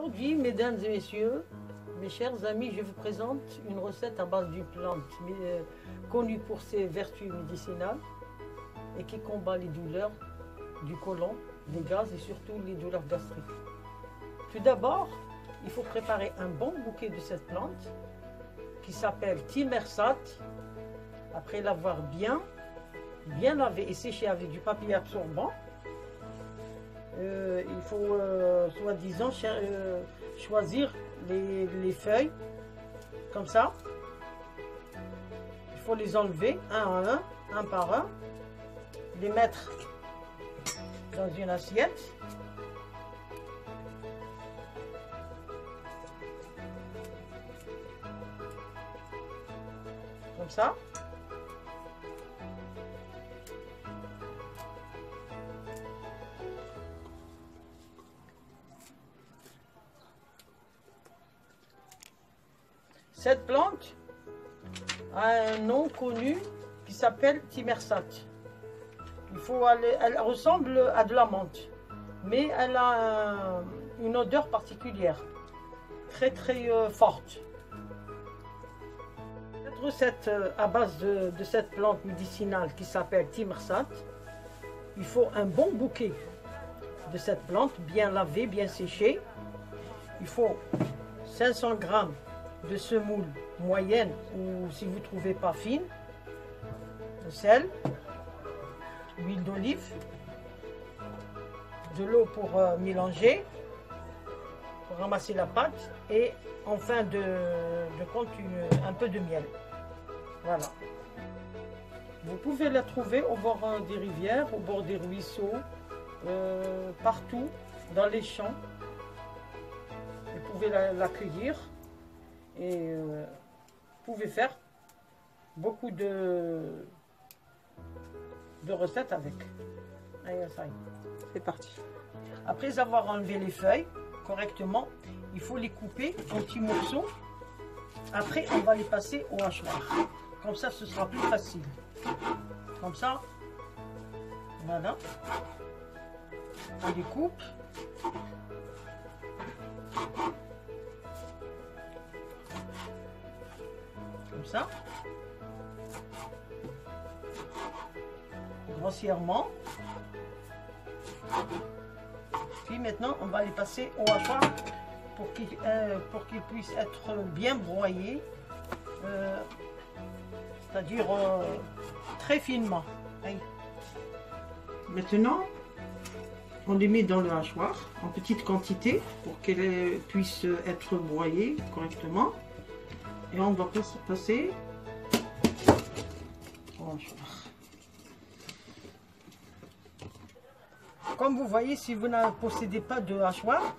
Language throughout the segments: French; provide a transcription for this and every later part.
Aujourd'hui, mesdames et messieurs, mes chers amis, je vous présente une recette à base d'une plante connue pour ses vertus médicinales et qui combat les douleurs du côlon, des gaz et surtout les douleurs gastriques. Tout d'abord, il faut préparer un bon bouquet de cette plante qui s'appelle Thimersat. Après l'avoir bien lavé et séché avec du papier absorbant, il faut soi-disant choisir les feuilles comme ça. Il faut les enlever un par un, les mettre dans une assiette. Comme ça. Cette plante a un nom connu qui s'appelle Thimersat. Elle ressemble à de la menthe, mais elle a une odeur particulière, très forte. Cette recette à base de cette plante médicinale qui s'appelle Thimersat, il faut un bon bouquet de cette plante, bien lavé, bien séché. Il faut 500 g de semoule moyenne ou si vous ne trouvez pas fine, de sel, huile d'olive, de l'eau pour mélanger, pour ramasser la pâte et en fin de compte un peu de miel. Voilà. Vous pouvez la trouver au bord des rivières, au bord des ruisseaux, partout dans les champs. Vous pouvez la cueillir. Et vous pouvez faire beaucoup de recettes avec. Allez, ça y est. C'est parti. Après avoir enlevé les feuilles correctement, il faut les couper en petits morceaux. Après, on va les passer au hachoir. Comme ça, ce sera plus facile. Comme ça, voilà. On les coupe. Comme ça, grossièrement. Puis maintenant, on va les passer au hachoir pour qu'ils puissent être bien broyés, c'est-à-dire très finement. Allez. Maintenant, on les met dans le hachoir en petite quantité pour qu'elles puissent être broyées correctement. Et on va passer au hachoir. Comme vous voyez, si vous ne possédez pas de hachoir,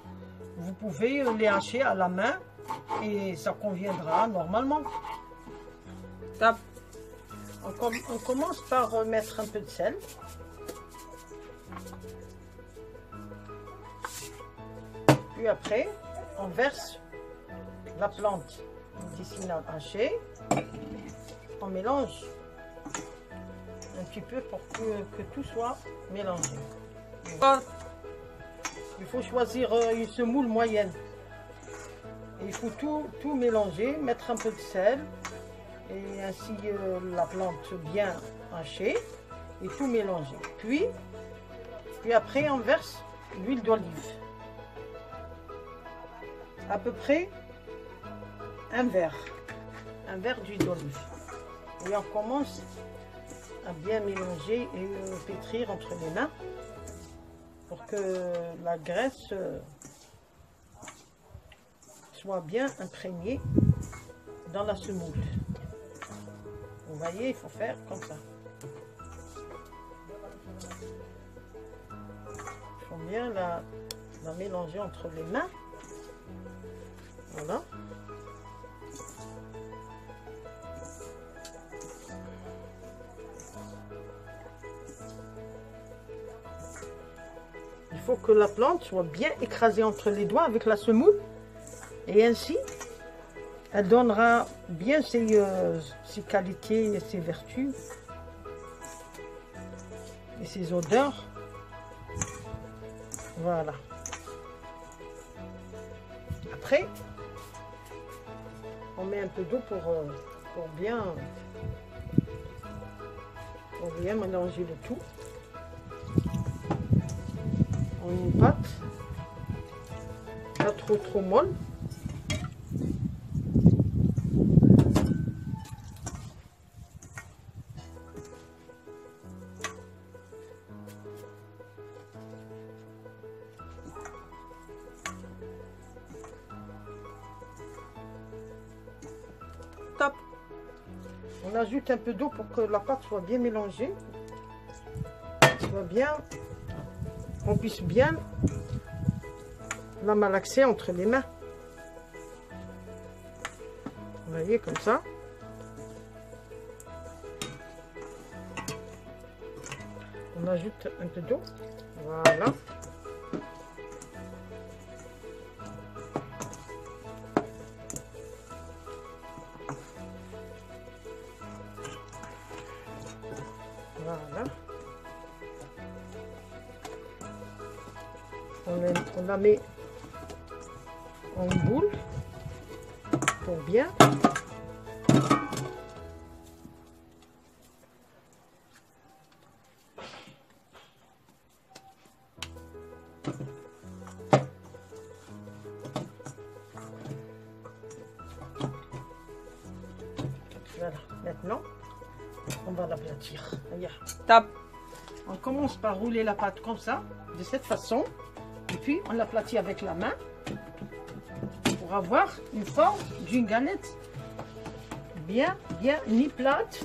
vous pouvez les hacher à la main et ça conviendra normalement. Top. On commence par mettre un peu de sel. Puis après, on verse la plante médicinale hachée. On mélange un petit peu pour que tout soit mélangé. Il faut choisir une semoule moyenne. Et il faut tout mélanger, mettre un peu de sel et ainsi la plante bien hachée et tout mélanger. Puis après on verse l'huile d'olive. À peu près un verre d'huile d'olive. Et on commence à bien mélanger et pétrir entre les mains pour que la graisse soit bien imprégnée dans la semoule. Vous voyez, il faut faire comme ça. Il faut bien la mélanger entre les mains. Voilà. Il faut que la plante soit bien écrasée entre les doigts avec la semoule. Et ainsi, elle donnera bien ses qualités et ses vertus. Et ses odeurs. Voilà. Après, on met un peu d'eau pour bien mélanger le tout. On met une pâte, pas trop molle. Top. On ajoute un peu d'eau pour que la pâte soit bien mélangée, on puisse bien la malaxer entre les mains. Vous voyez, comme ça. On ajoute un peu d'eau. Voilà. Voilà. On la met en boule pour bien. Voilà, maintenant on va l'aplatir. Top. On commence par rouler la pâte comme ça, de cette façon, et puis on l'aplatit avec la main pour avoir une forme d'une galette bien mi-plate,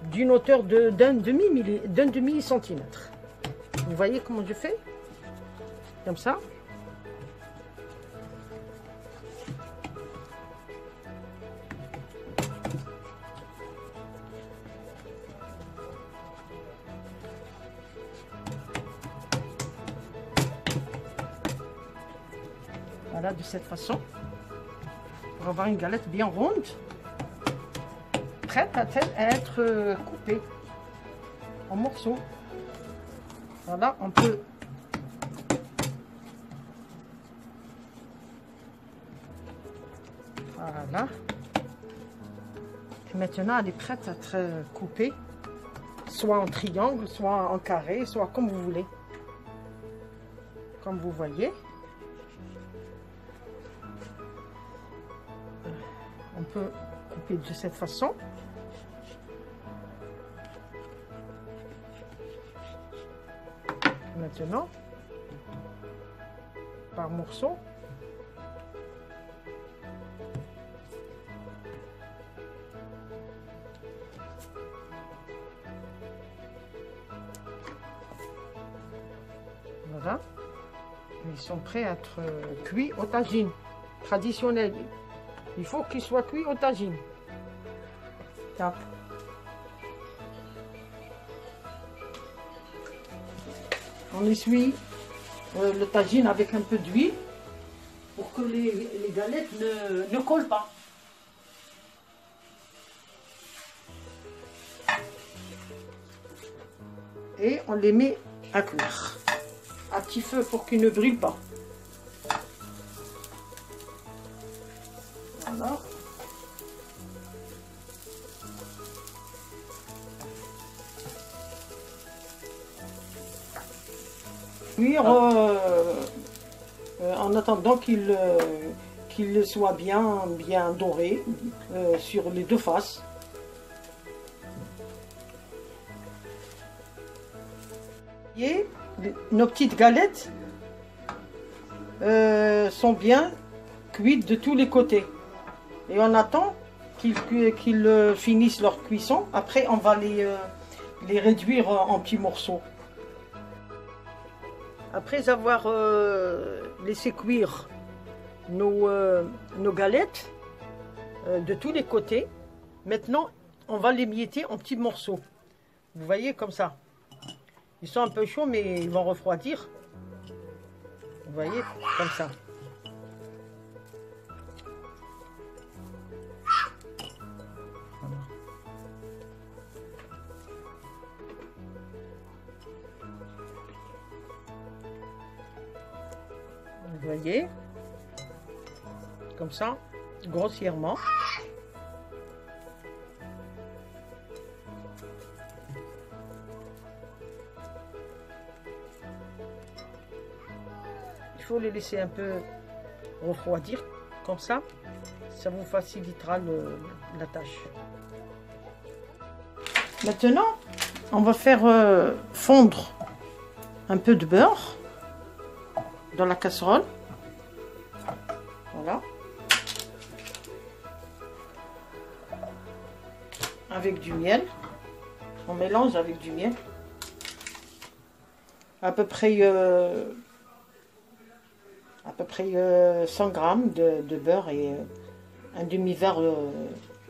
d'une hauteur d'un demi centimètre. Vous voyez comment je fais? Comme ça. Voilà, de cette façon, pour avoir une galette bien ronde, prête à être coupée en morceaux. Voilà, on peut voilà. Et maintenant, elle est prête à être coupée, soit en triangle, soit en carré, soit comme vous voulez. Comme vous voyez. On peut couper de cette façon. Maintenant, par morceaux. Voilà. Ils sont prêts à être cuits au tagine traditionnel. Il faut qu'ils soient cuits au tagine. Top. On essuie le tagine avec un peu d'huile pour que les galettes ne collent pas. Et on les met à cuire à petit feu pour qu'ils ne brûlent pas. Voilà. Cuire en attendant qu'il soit bien doré sur les deux faces. Et nos petites galettes sont bien cuites de tous les côtés. Et on attend qu'ils finissent leur cuisson. Après, on va les réduire en petits morceaux. Après avoir laissé cuire nos galettes de tous les côtés, maintenant, on va les mietter en petits morceaux. Vous voyez, comme ça. Ils sont un peu chauds, mais ils vont refroidir. Vous voyez, comme ça. Vous voyez, comme ça, grossièrement. Il faut les laisser un peu refroidir, comme ça vous facilitera la tâche. Maintenant, on va faire fondre un peu de beurre dans la casserole. Voilà. Avec du miel. On mélange avec du miel. À peu près 100 grammes de beurre et un demi-verre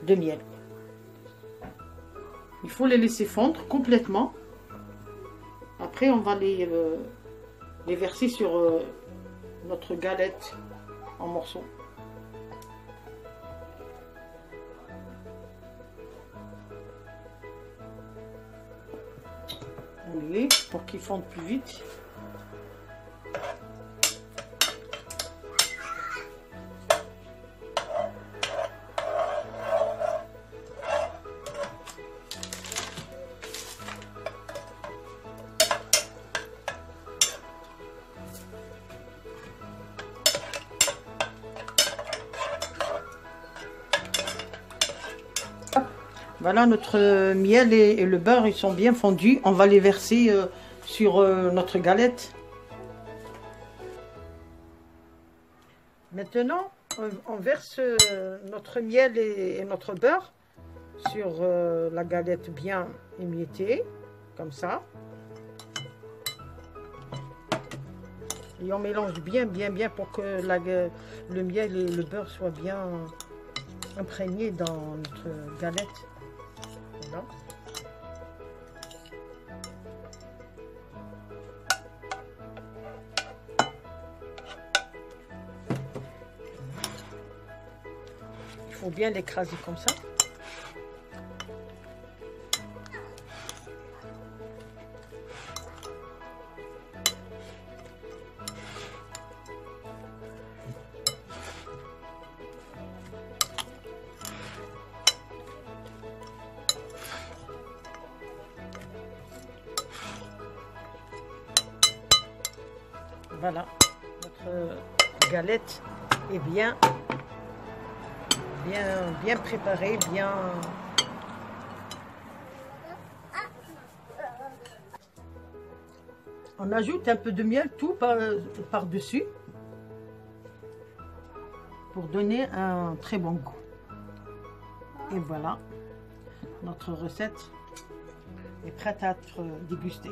de miel. Il faut les laisser fondre complètement. Après, on va les verser sur notre galette en morceaux. Allez, pour qu'ils fondent plus vite. Voilà, notre miel et le beurre, ils sont bien fondus. On va les verser sur notre galette. Maintenant, on verse notre miel et notre beurre sur la galette bien émiettée, comme ça. Et on mélange bien pour que le miel et le beurre soient bien imprégnés dans notre galette. Voilà. Il faut bien l'écraser comme ça. Voilà, notre galette est bien préparée, bien. On ajoute un peu de miel tout par-dessus pour donner un très bon goût. Et voilà, notre recette est prête à être dégustée.